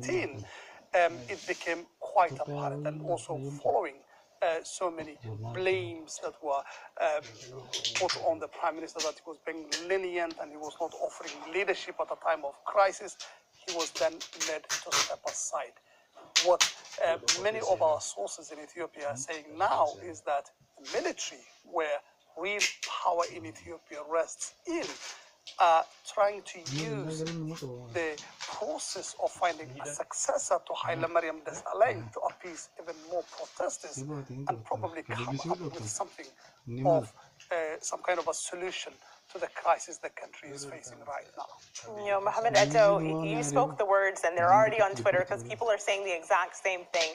2015, it became quite apparent, and also following so many blames that were put on the Prime Minister, that he was being lenient and he was not offering leadership at a time of crisis, he was then led to step aside. What many of our sources in Ethiopia are saying now is that the military, where real power in Ethiopia rests in, are trying to use the process of finding a successor to Haile Mariam Desalegn to appease even more protesters and probably come up with something of some kind of a solution to the crisis the country is facing right now. You know, Mohamed Eto, you spoke the words, and they're already on Twitter because people are saying the exact same thing.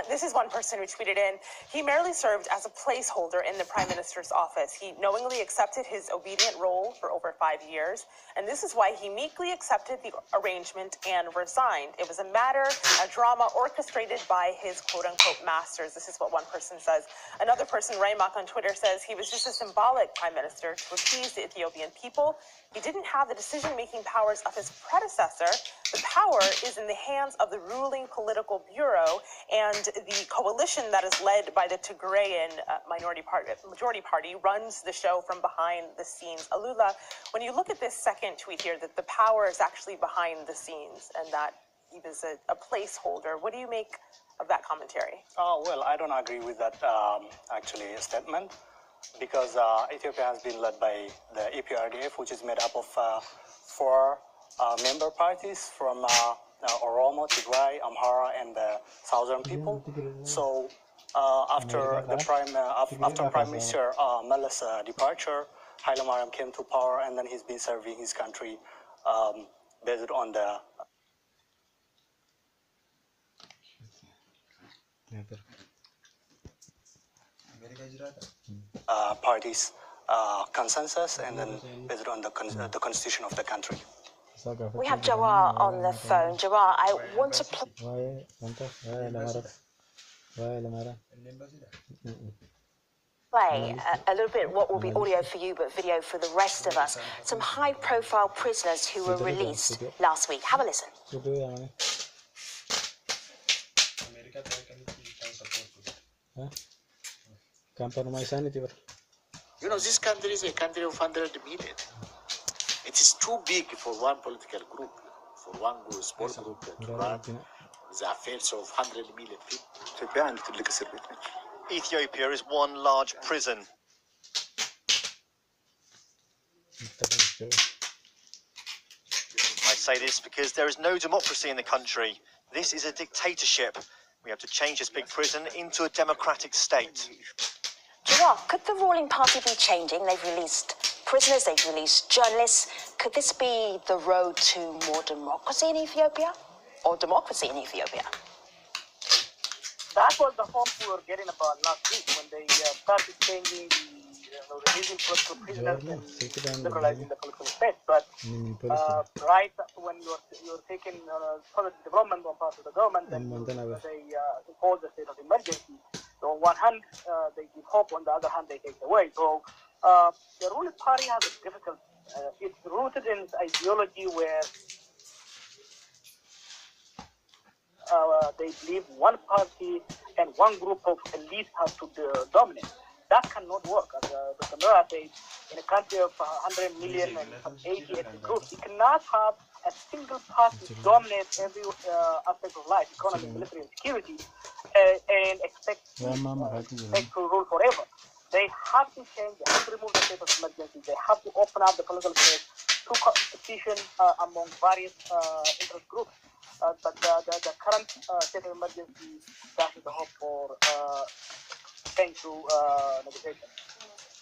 This is one person who tweeted in, he merely served as a placeholder in the Prime Minister's office. He knowingly accepted his obedient role for over 5 years, and this is why he meekly accepted the arrangement and resigned. It was a matter, a drama orchestrated by his quote-unquote masters. This is what one person says. Another person, Raymak on Twitter, says he was just a symbolic Prime Minister to appease the Ethiopian people. He didn't have the decision-making powers of his predecessor. The power is in the hands of the ruling political bureau and the coalition that is led by the Tigrayan majority party runs the show from behind the scenes. Alula, when you look at this second tweet here, that the power is actually behind the scenes and that he was a placeholder, what do you make of that commentary? Well, I don't agree with that actually statement, because Ethiopia has been led by the EPRDF, which is made up of 4 member parties from Oromo, Tigray, Amhara, and the southern people. So after Prime Minister Meles' departure, Haile Mariam came to power, and then he's been serving his country based on the party's consensus, and then based on the constitution of the country. We have Jawar on the phone. Jawar, I want to play a little bit what will be audio for you but video for the rest of us. Some high-profile prisoners who were released last week. Have a listen. You know, this country is a country of 100 million. It is too big for one political group, for one small group to run the affairs of 100 million people. Ethiopia is one large prison. I say this because there is no democracy in the country. This is a dictatorship. We have to change this big prison into a democratic state. Jawar, could the ruling party be changing? They've released prisoners, they've released journalists. Could this be the road to more democracy in Ethiopia? Or democracy in Ethiopia? That was the hope we were getting about last week when they started changing the releasing political prisoners and liberalizing the political space. But right when you're taking positive development on part of the government, then they impose the state of emergency. So on one hand, they give hope, on the other hand, they take it away. So the ruling party has a difficult, it's rooted in its ideology where they believe one party and one group of elites have to dominate. That cannot work. As Dr. Mura said, in a country of 100 million and some 80 ethnic groups, you cannot have a single party dominate every aspect of life, economy, military, and security, and expect to rule forever. They have to change, they have to remove the state of emergency, they have to open up the political space to competition among various interest groups. But the current state of emergency dashes the hope for change through negotiation.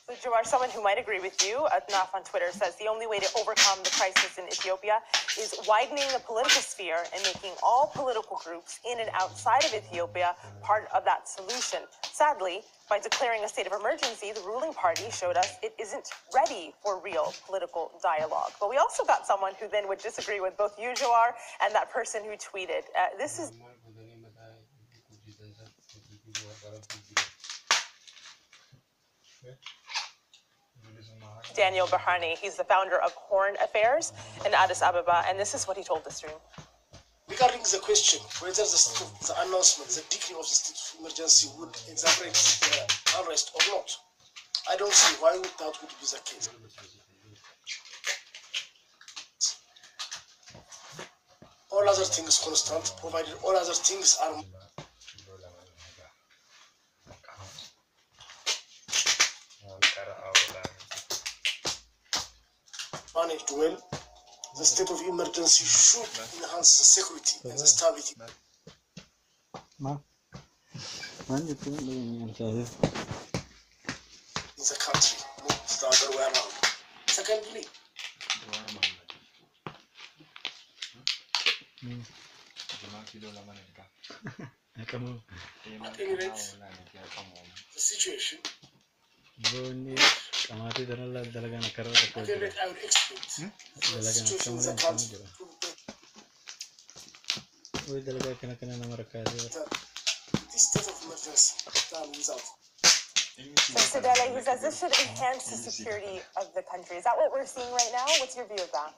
So, Jawar, someone who might agree with you, Atnaf on Twitter, says the only way to overcome the crisis in Ethiopia is widening the political sphere and making all political groups in and outside of Ethiopia part of that solution. Sadly, by declaring a state of emergency, the ruling party showed us it isn't ready for real political dialogue. But we also got someone who then would disagree with both you, Jawar, and that person who tweeted. This is Daniel Bahani. He's the founder of Horn Affairs in Addis Ababa, and this is what he told the stream. We regarding the question whether the announcement, the decree of the state of emergency would exacerbate unrest or not, I don't see why that would be the case. All other things constant, provided all other things are managed well. The state of emergency should enhance the security and the stability in the country, not the other way around. Secondly, at any rate, the situation, at any rate, I would expect the situation in the country this state of emergency done without. So Sadele, he says this should enhance the security of the country. Is that what we're seeing right now? What's your view of that?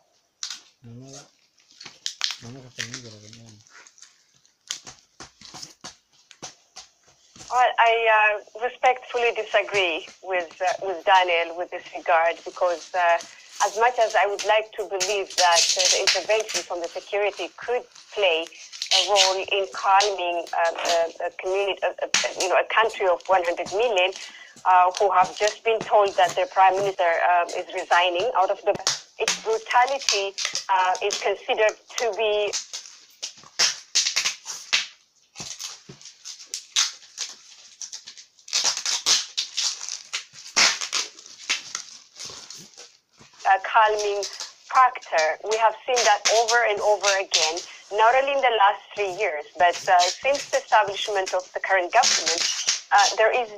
I respectfully disagree with Daniel with this regard, because as much as I would like to believe that the intervention from the security could play a role in calming a community, a country of 100 million who have just been told that their prime minister is resigning out of its brutality is considered to be a calming factor. We have seen that over and over again, not only in the last 3 years, but since the establishment of the current government, there is